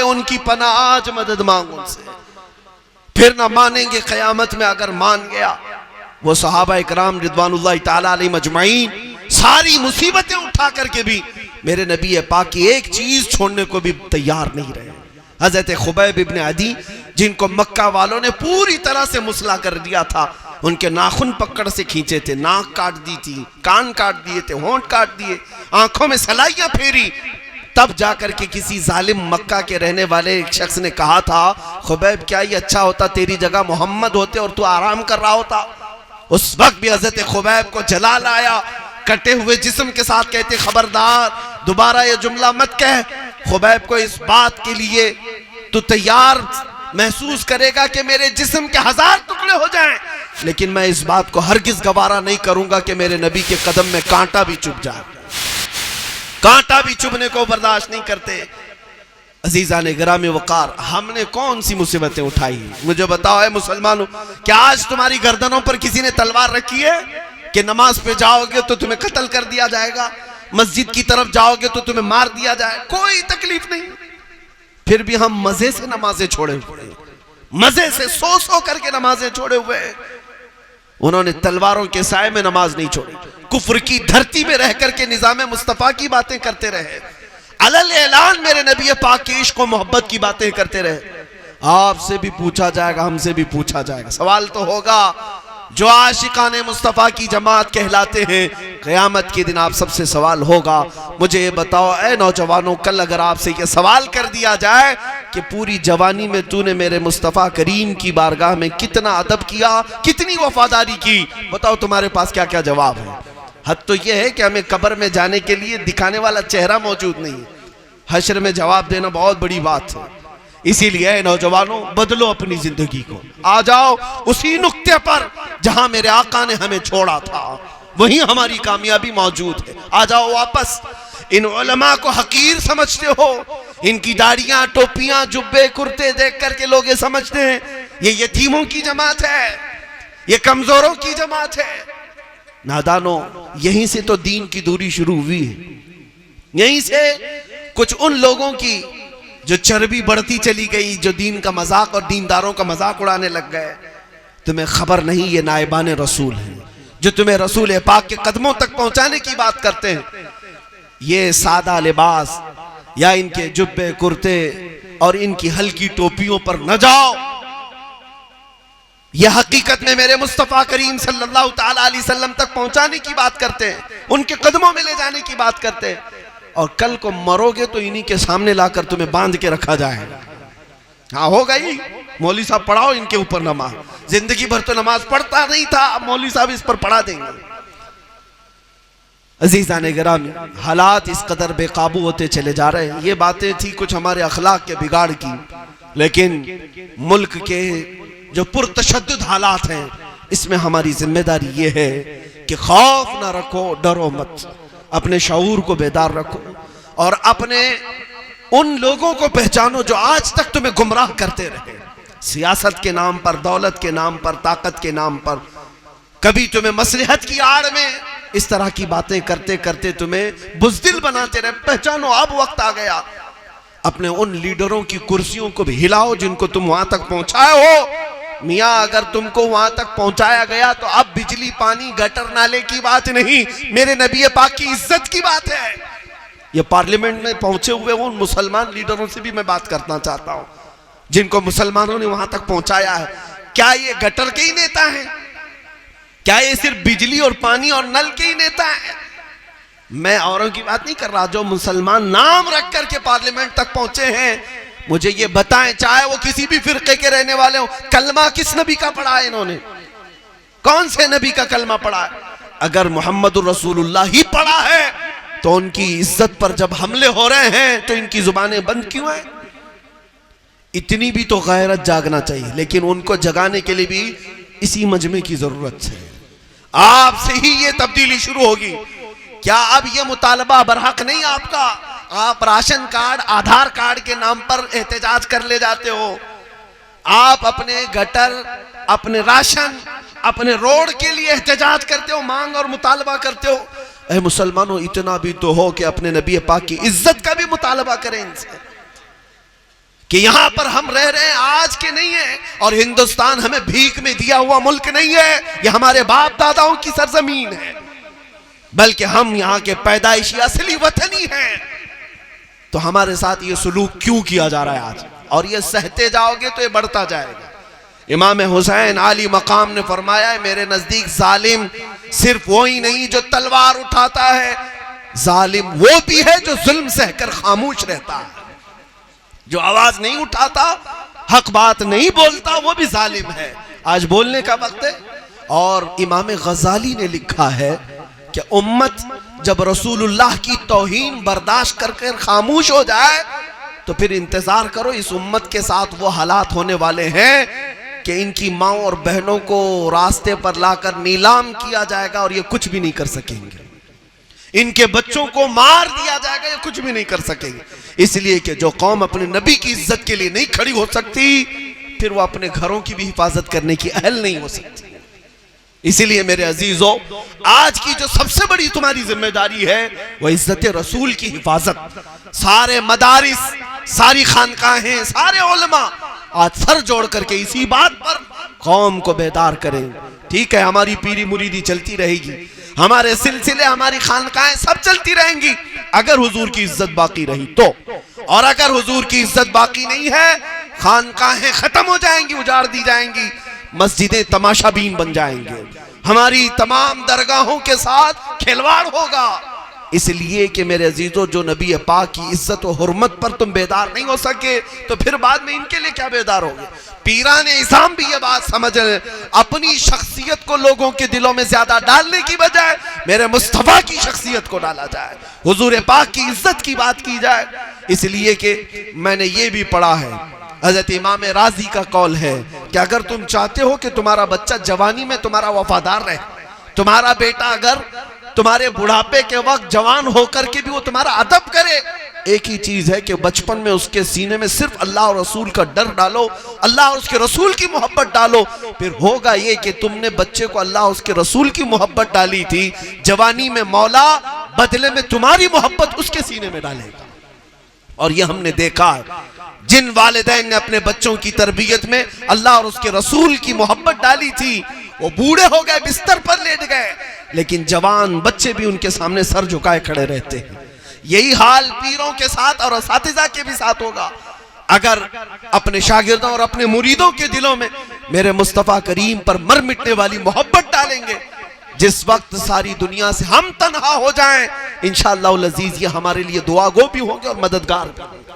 उनकी पनाह, आज मदद मांग उनसे। फिर ना मानेंगे क़यामत में। अगर मान गया वो सहाबा इकराम रिदवानुल्लाह ताला अलैहिम अजमाइन सारी मुसीबतें उठा करके भी मेरे नबी पाक की एक चीज छोड़ने को भी तैयार नहीं रहे। हजरत खुबैब इब्न अदी, जिनको मक्का वालों ने पूरी तरह से मुसला कर दिया था, उनके नाखून पकड़ से खींचे थे, नाक काट दी थी, कान काट दिए थे, होंठ काट दिए, आंखों में सलाइयां फेरी, तब जाकर के किसी जालिम मक्का के रहने वाले एक शख्स ने कहा था, खुबैब क्या ये अच्छा होता तेरी जगह मोहम्मद होते और तू आराम कर रहा होता। उस वक्त भी हजरत खुबैब को जलाल आया, कटे हुए जिस्म के साथ कहते खबरदार दोबारा ये जुमला मत कह। खुबैब को इस बात के लिए तू तैयार महसूस करेगा कि मेरे जिस्म के 1000 टुकड़े हो जाएं, लेकिन मैं इस बात को हरगिज गवारा नहीं करूंगा कि मेरे नबी के कदम में कांटा भी चुभ जाए। कांटा भी चुभने को बर्दाश्त नहीं करते। अजीज़ान गिरामी वक़ार, हमने कौन सी मुसीबतें उठाई? मुझे बताओ है मुसलमानों, क्या आज तुम्हारी गर्दनों पर किसी ने तलवार रखी है कि नमाज पे जाओगे तो तुम्हें कत्ल कर दिया जाएगा, मस्जिद की तरफ जाओगे तो तुम्हें मार दिया जाए? कोई तकलीफ नहीं। फिर भी हम मजे से नमाजें छोड़े हुए, मजे से सो सो करके नमाजें छोड़े हुए। उन्होंने तलवारों के साए में नमाज नहीं छोड़ी, कुफ्र की धरती में रह करके निजाम मुस्तफा की बातें करते रहे, अलल ऐलान मेरे नबी पाक के इश्क और मोहब्बत की बातें करते रहे। आपसे भी पूछा जाएगा, हमसे भी पूछा जाएगा, सवाल तो होगा। जो आशिकाने मुस्तफा की जमात कहलाते हैं, क़यामत के दिन आप सबसे सवाल होगा। मुझे ये बताओ ऐ नौजवानों, कल अगर आपसे ये सवाल कर दिया जाए कि पूरी जवानी में तूने मेरे मुस्तफा करीम की बारगाह में कितना अदब किया, कितनी वफादारी की, बताओ तुम्हारे पास क्या क्या जवाब है? हद तो यह है कि हमें कब्र में जाने के लिए दिखाने वाला चेहरा मौजूद नहीं है, हश्र में जवाब देना बहुत बड़ी बात है। इसीलिए नौजवानों, बदलो अपनी जिंदगी को, आ जाओ उसी नुक्ते पर जहां मेरे आका ने हमें छोड़ा था, वहीं हमारी कामयाबी मौजूद है। आ जाओ वापस। इन उलमा को हकीर समझते हो, इनकी दाढ़ियां, टोपियां, जुब्बे, कुर्ते देख करके लोग ये समझते हैं ये यतीमों की जमात है, ये कमजोरों की जमात है। नादानो, यहीं से तो दीन की दूरी शुरू हुई है। यहीं से कुछ उन लोगों की जो चर्बी बढ़ती चली गई, जो दीन का मजाक और दीनदारों का मजाक उड़ाने लग गए। तुम्हें खबर नहीं ये नायबान रसूल हैं, जो तुम्हें रसूल पाक के कदमों तक पहुंचाने की बात करते हैं। ये सादा लिबास या इनके जुब्बे, कुर्ते और इनकी हल्की टोपियों पर न जाओ। यह हकीकत में मेरे मुस्तफा करीम सल्लल्लाहु ताला अलैहि वसल्लम तक पहुंचाने की बात करते हैं, उनके कदमों में ले जाने की बात करते हैं। और कल को मरोगे तो इन्हीं के सामने लाकर तुम्हें बांध के रखा जाएगा। हाँ हो गई, मौलवी साहब पढ़ाओ इनके ऊपर नमाज, जिंदगी भर तो नमाज पढ़ता नहीं था, मौलवी साहब इस पर पढ़ा देंगे। अजीज़ान गिरामी, हालात इस कदर बेकाबू होते चले जा रहे हैं। ये बातें थी कुछ हमारे अखलाक के बिगाड़ की, लेकिन मुल्क के जो पुरतशद्दुद हालात हैं, इसमें हमारी जिम्मेदारी ये है कि खौफ ना रखो, डरो मत, अपने शऊर को बेदार रखो और अपने उन लोगों को पहचानो जो आज तक तुम्हें गुमराह करते रहे, सियासत के नाम पर, दौलत के नाम पर, ताकत के नाम पर, कभी तुम्हें मसलहत की आड़ में इस तरह की बातें करते करते तुम्हें बुज़दिल बनाते रहे। पहचानो अब वक्त आ गया, अपने उन लीडरों की कुर्सियों को भी हिलाओ जिनको तुम वहां तक पहुंचाए हो। मियाँ, अगर तुमको वहां तक पहुंचाया गया तो अब बिजली, पानी, गटर, नाले की बात नहीं, मेरे नबी पाक की इज्जत की बात है। ये पार्लियामेंट में पहुंचे हुए उन मुसलमान लीडरों से भी मैं बात करना चाहता हूं जिनको मुसलमानों ने वहां तक पहुंचाया है। क्या ये गटर के ही नेता हैं? क्या ये सिर्फ बिजली और पानी और नल के ही नेता हैं? मैं औरों की बात नहीं कर रहा, जो मुसलमान नाम रख करके पार्लियामेंट तक पहुंचे हैं, मुझे ये बताएं, चाहे वो किसी भी फिरके के रहने वाले हो, कलमा किस नबी का पढ़ा है इन्होंने? कौन से नबी का कलमा पढ़ा है? अगर मोहम्मदुर रसूलुल्लाह ही पढ़ा है तो उनकी इज्जत पर जब हमले हो रहे हैं तो इनकी जुबानें बंद क्यों है? इतनी भी तो गैरत जागना चाहिए, लेकिन उनको जगाने के लिए भी इसी मजमे की जरूरत है। आपसे ही ये तब्दीली शुरू होगी। क्या अब ये मुतालबा बरहक नहीं आपका? आप राशन कार्ड, आधार कार्ड के नाम पर एहतजाज कर ले जाते हो, आप अपने गटर, अपने राशन, अपने रोड के लिए एहतजाज करते हो, मांग और मुतालबा करते हो। ऐ मुसलमानों, इतना भी तो हो कि अपने नबी पाक की इज्जत का भी मुतालबा करें इनसे। कि यहां पर हम रह रहे हैं आज के नहीं है, और हिंदुस्तान हमें भीख में दिया हुआ मुल्क नहीं है, यह हमारे बाप दादाओं की सरजमीन है, बल्कि हम यहां के पैदाइशी असली वतनी हैं। तो हमारे साथ ये सलूक क्यों किया जा रहा है आज? और ये सहते जाओगे तो ये बढ़ता जाएगा। इमाम हुसैन आली मकाम ने फरमाया है, मेरे नजदीक जालिम सिर्फ वो ही नहीं जो तलवार उठाता है, जालिम वो भी है जो जुल्म सहकर खामोश रहता है, जो आवाज नहीं उठाता, हक बात नहीं बोलता, वो भी जालिम है। आज बोलने का वक्त है। और इमाम गजाली ने लिखा है कि उम्मत जब रसूलुल्लाह की तौहीन बर्दाश्त करके खामोश हो जाए तो फिर इंतजार करो, इस उम्मत के साथ वो हालात होने वाले हैं कि इनकी माँ और बहनों को रास्ते पर लाकर नीलाम किया जाएगा और ये कुछ भी नहीं कर सकेंगे, इनके बच्चों को मार दिया जाएगा, ये कुछ भी नहीं कर सकेंगे। इसलिए कि जो कौम अपने नबी की इज्जत के लिए नहीं खड़ी हो सकती, फिर वो अपने घरों की भी हिफाजत करने की अहल नहीं हो सकती। इसीलिए मेरे अजीजों, आज की जो सबसे बड़ी तुम्हारी जिम्मेदारी है वह इज्जत रसूल की हिफाजत। सारे मदारिस, सारी खानकाहें, सारे उलमा आज सर जोड़ करके इसी बात पर कौम को बेदार करें। ठीक है, हमारी पीरी मुरीदी चलती रहेगी, हमारे सिलसिले, हमारी खानकाहें सब चलती रहेंगी, अगर हुजूर की इज्जत बाकी रही तो। और अगर हुजूर की इज्जत बाकी नहीं है, खानकाहें खत्म हो जाएंगी, उजाड़ दी जाएंगी, मस्जिदें तमाशाबीन बन जाएंगे, हमारी तमाम दरगाहों के साथ खिलवाड़ होगा। इसलिए कि मेरे अजीजों, जो नबी पाक की इज्जत और हुर्मत पर तुम बेदार नहीं हो सके तो फिर बाद में इनके लिए क्या बेदार होगे? पीराने इस्लाम भी ये बात समझ रहे, अपनी शख्सियत को लोगों के दिलों में ज्यादा डालने की बजाय मेरे मुस्तफा की शख्सियत को डाला जाए, हुजूर पाक की इज्जत की बात की जाए। इसलिए कि मैंने ये भी पढ़ा है, हजरत इमाम राजी का कौल है कि अगर तुम चाहते हो कि तुम्हारा बच्चा जवानी में तुम्हारा वफादार रहे, तुम्हारा बेटा अगर तुम्हारे बुढ़ापे के वक्त जवान होकर के भी वो तुम्हारा अदब करे, एक ही चीज है कि बचपन में उसके सीने में सिर्फ अल्लाह और रसूल का डर डालो, अल्लाह और उसके रसूल की मोहब्बत डालो। फिर होगा ये कि तुमने बच्चे को अल्लाह और उसके रसूल की मोहब्बत डाली थी, जवानी में मौला बदले में तुम्हारी मोहब्बत उसके सीने में डालेगा। और ये हमने देखा है, जिन वालिदैन ने अपने बच्चों की तरबियत में अल्लाह और उसके रसूल की मोहब्बत डाली थी, वो बूढ़े हो गए, बिस्तर पर लेट गए, लेकिन जवान बच्चे भी उनके सामने सर झुकाए खड़े रहते हैं। यही हाल पीरों के साथ और असातिज़ा के भी साथ होगा। अगर अपने शागिर्दों और अपने मुरीदों के दिलों में मेरे मुस्तफ़ा करीम पर मर मिटने वाली मोहब्बत डालेंगे, जिस वक्त सारी दुनिया से हम तन्हा हो जाएं, इंशाअल्लाह अज़ीज़ ये हमारे लिए दुआ गो भी होंगे और मददगार भी।